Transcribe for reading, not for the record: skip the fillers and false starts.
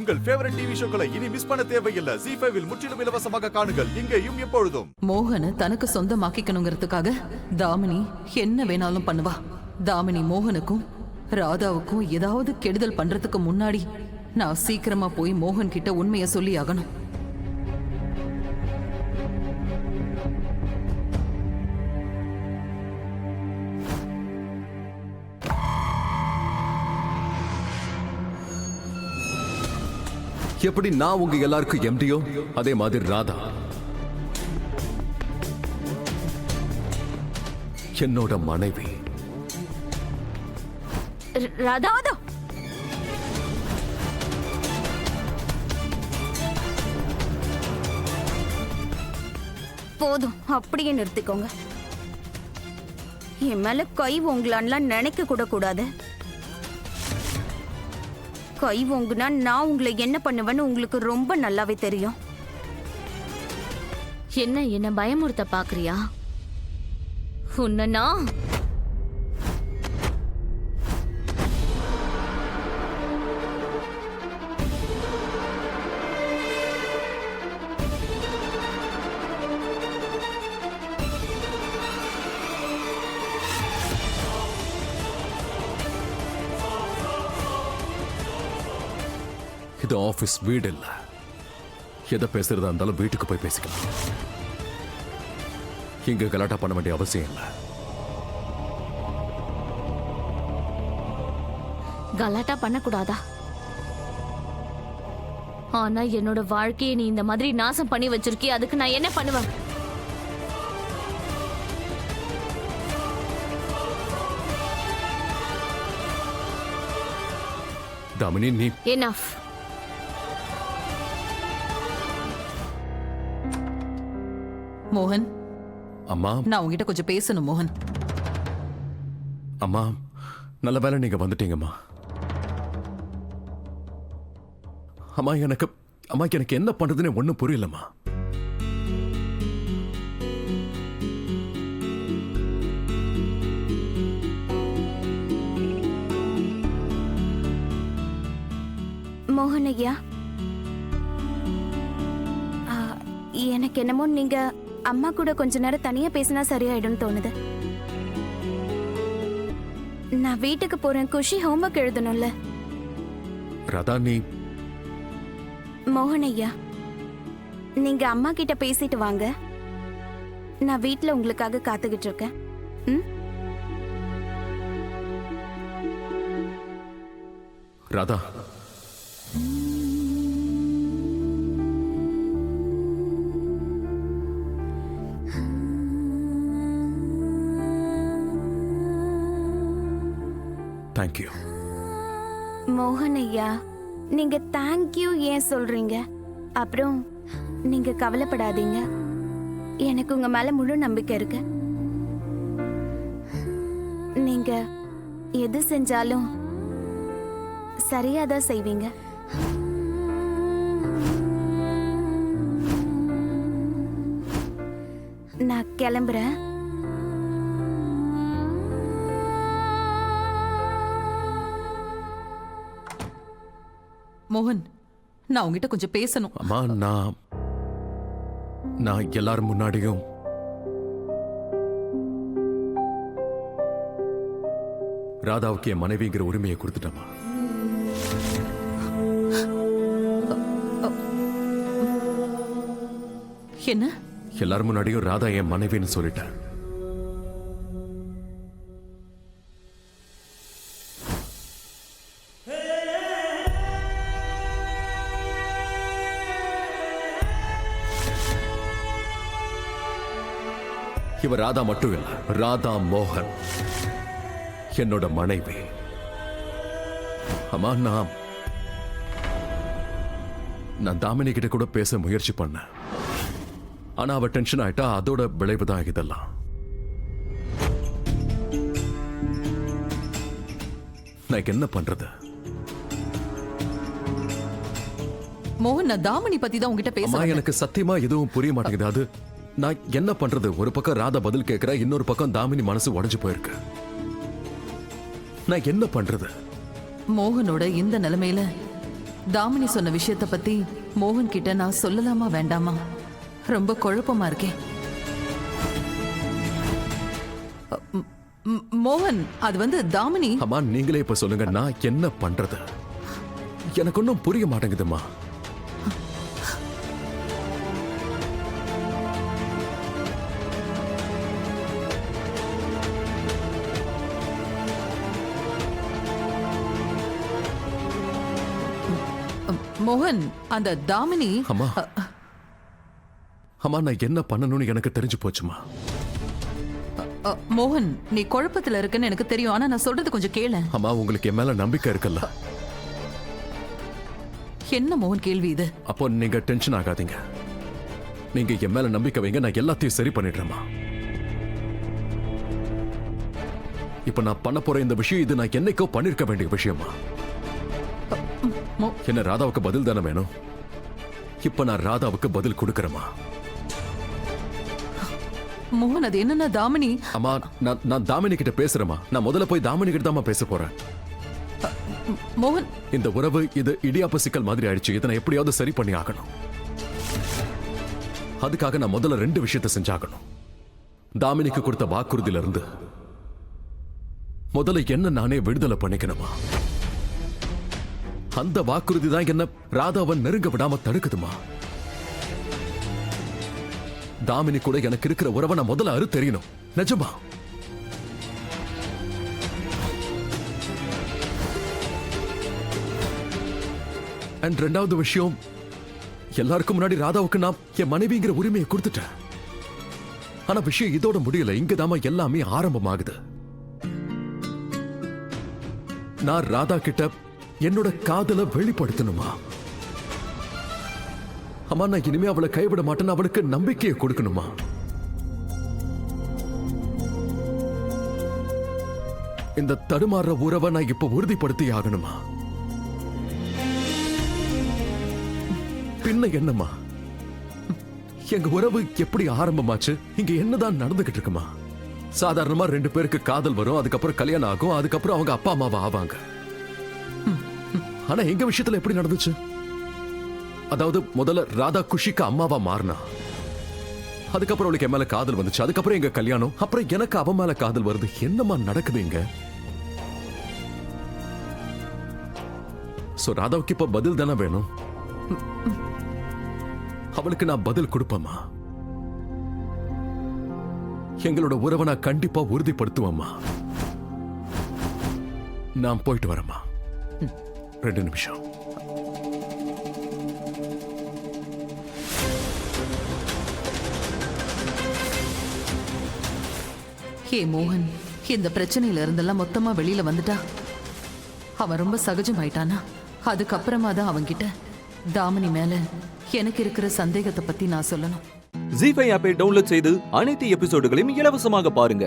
உங்கள் favourite TV ஷோக்களை இனி miss பண்ண தேவையில்லை. ZEE5 இல் முற்றிலும் இலவசமாக காணுங்கள், இங்கேயும் எப்பொழுதும். மோகனை தனக்கு சொந்தமாக்கிக்கணுங்கிறதுக்காக தாமினி என்ன வேணாலும் பண்ணுவா. தாமினி மோகனுக்கும் ராதாவுக்கும் ஏதாவது கெடுதல் பண்றதுக்கு முன்னாடி நான் சீக்கிரமா போய் மோகன் கிட்ட உண்மையை சொல்லி ஆகணும். எப்படி நான் உங்க எல்லாருக்கும் எம்டியோ அதே மாதிரி ராதா என்னோட மனைவி. ராதா போதும், அப்படியே நிறுத்திக்கோங்க. என் மேல கை உங்களான்லாம் நினைக்க கூட கூடாது. கை ஓங்குனா நான் உங்களை என்ன பண்ணுவேன்னு உங்களுக்கு ரொம்ப நல்லாவே தெரியும். என்ன பயமுறுத்த பாக்குறியா? உன்னா இது ஆபீஸ், வீடு இல்ல. எதை பேசுறதா இருந்தாலும் வீட்டுக்கு போய் பேசிக்கலாம். இங்க கலாட்டா பண்ண வேண்டிய அவசியம் இல்ல. கலாட்டா பண்ணக்கூடாதா? ஆனா என்னோட வாழ்க்கையை நீ இந்த மாதிரி நாசம் பண்ணி வச்சிருக்கே, அதுக்கு நான் என்ன பண்ணுவேன்? தாமினி, நீ எனஃப். மோகன், அம்மா. நான் உங்ககிட்ட கொஞ்சம் பேசணும் மோகன். அம்மா, நல்ல வேலை நீங்க வந்துட்டீங்கம்மா. அம்மா, எனக்கு என்ன பண்றதுன்னு ஒண்ணும் புரியலம்மா. மோகன் ஐயா, எனக்கு என்னமோ நீங்க அம்மா கூட கொஞ்ச நேரம் தனியா பேசினா சரியாயிடும் தோணுது. நான் வீட்டுக்கு போறேன். குஷி ஹோம்வொர்க் எழுதணும்ல. ராதா, நீ மோகன் ஐயா, நீங்க அம்மா கிட்ட பேசிட்டு வாங்க. நான் வீட்டுல உங்களுக்காக காத்துக்கிட்டு இருக்கேன். ராதா, தேங்க்யூ. மோகன் ஐயா, நீங்க தேங்க்யூ ஏன் சொல்றீங்க? அப்புறம் நீங்க கவலைப்படாதீங்க, எனக்கு உங்க மேல முழு நம்பிக்கை இருக்கு. நீங்க எது செஞ்சாலும் சரியாதான் செய்வீங்க. நான் கிளம்புறேன். மோகன், நான் உங்ககிட்ட கொஞ்சம் பேசணும். அம்மா, நான் எல்லாரும் முன்னாடியும் ராதாவுக்கு என் மனைவிங்கிற உரிமையை கொடுத்துட்டேம்மா. என்ன? எல்லாரும் முன்னாடியும் ராதா என் மனைவின்னு சொல்லிட்டேன். இவ ராதா மட்டும் இல்ல, ராதா மோகன் என்னோட மனைவி. அம்மா, நான் தாமினி கிட்ட கூட பேச முயற்சி பண்ணேன். ஆனா அவ டென்ஷன் ஆயிட்டா. அதோட விளைவு தான் இதெல்லாம். நான் என்ன பண்றது? மோகன், நான் தாமினி பத்தி தான் உங்ககிட்ட பேச. எனக்கு சத்தியமா எதுவும் புரிய மாட்டேங்குது. அது நான் என்ன பண்றது? ஒரு பக்கம் ராதா பதில் கேட்கிற, இன்னொரு பக்கம் தாமினி மனசு உடைஞ்சு போயிருக்கு. நான் என்ன பண்றது? மோகனோட இந்த நிலைமையில தாமினி சொன்ன விஷயத்த பத்தி மோகன் கிட்ட நான் சொல்லலாமா வேண்டாமா ரொம்ப குழப்பமா இருக்கேன். மோகன், அது வந்து தாமினி. அம்மா நீங்களே இப்ப சொல்லுங்க, நான் என்ன பண்றது? எனக்கு ஒன்றும் புரிய மாட்டேங்குதுமா. மோகன், அந்த தாமினி. அம்மா அம்மா நான் என்ன பண்ணணும்னு எனக்கு தெரிஞ்சு போச்சுமா. மோகன், நீ குழப்பத்துல இருக்கன்னு எனக்கு தெரியும். ஆனா நான் சொல்றது கொஞ்சம் கேளு. அம்மா உங்களுக்கு என் மேல நம்பிக்கை இருக்குல்ல? என்ன மோகன் கேள்வி இது? அப்போ நீங்க டென்ஷன் ஆகாதீங்க. நீங்க என் மேல நம்பிக்கை வைங்க, நான் எல்லாத்தையும் சரி பண்ணிடுறேம்மா. இப்ப நான் பண்ண போற இந்த விஷயம் இது நான் என்னைக்கோ பண்ணிருக்க வேண்டிய விஷயமா. என்ன ராதாவுக்கு பதில் தானே வேணும்? இப்ப நான் ராதாவுக்கு பதில் கொடுக்கறேமா. மோகன், அது என்னன்னா தாமினி. அம்மா நான் தாமினி கிட்ட பேசுறேமா. நான் முதல்ல போய் தாமினி கிட்ட தான் பேச போறேன். மோகன், இந்த உறவு இது இடியாப்ப சிக்கல் மாதிரி ஆயிடுச்சு. இதை நான் எப்படியாவது சரி பண்ணி ஆகணும். அதுக்காக நான் முதல்ல 2 விஷயத்தை செஞ்சாகணும். தாமினிக்கு கொடுத்த வாக்குறுதியில இருந்து முதல்ல என்ன நானே விடுதலை பண்ணிக்கணுமா. அந்த வாக்குறுதி தான் என்ன ராதாவை நெருங்க விடாம தடுக்குதுமா. தாமினி கூட எனக்கு இருக்கிற உறவை நான் முதல்ல தெரியணும். நிஜமா. அண்ட் 2வது விஷயம், எல்லாருக்கும் முன்னாடி ராதாவுக்கு நான் என் மனைவிங்கிற உரிமையை கொடுத்துட்டேன். ஆனா விஷயம் இதோட முடியல. இங்கதாமா எல்லாமே ஆரம்பமாகுது. நான் ராதா கிட்ட என்னோட காதலை வெளிப்படுத்தணுமா. அம்மா நான் இனிமே அவளை கைவிட மாட்டேன்னு அவளுக்கு நம்பிக்கையை கொடுக்கணுமா. இந்த தடுமாற உறவை நான் இப்ப உறுதிப்படுத்தி ஆகணுமா. பின்ன என்னம்மா, எங்க உறவு எப்படி ஆரம்பமாச்சு, இங்க என்னதான் நடந்துகிட்டு இருக்குமா. சாதாரணமா 2 பேருக்கு காதல் வரும், அதுக்கப்புறம் கல்யாணம் ஆகும், அதுக்கப்புறம் அவங்க அப்பா அம்மாவா ஆவாங்க. ஆனா எங்க விஷயத்துல எப்படி நடந்துச்சு? அதாவது முதல்ல ராதா குஷிக்கு அம்மாவா மாறினா, அதுக்கப்புறம் அவளுக்கு என் மேல காதல் வந்துச்சு, அதுக்கப்புறம் எங்க கல்யாணம், அப்புறம் எனக்கு அவன் மேல காதல் வருது. என்னமா நடக்குதுங்க? சோ ராதாவுக்கு இப்ப பதில் தானே வேணும். அவளுக்கு நான் பதில் கொடுப்பேம்மா. எங்களோட உறவை நான் கண்டிப்பா உறுதிப்படுத்துவேம்மா. நான் போயிட்டு வரேம்மா. 2 நிமிஷம். ஹே மோகன், இந்த பிரச்சனையில இருந்தெல்லாம் மொத்தமா வெளியில வந்துட்டா அவன் ரொம்ப சகஜமாயிட்டானா. அதுக்கப்புறமா தான் அவன்கிட்ட தாமினி மேல எனக்கு இருக்கிற சந்தேகத்தை பத்தி நான் சொல்லணும். ஜீ5 ஆப்பை டவுன்லோட் செய்து அனைத்து எபிசோடுகளையும் இலவசமாக பாருங்க.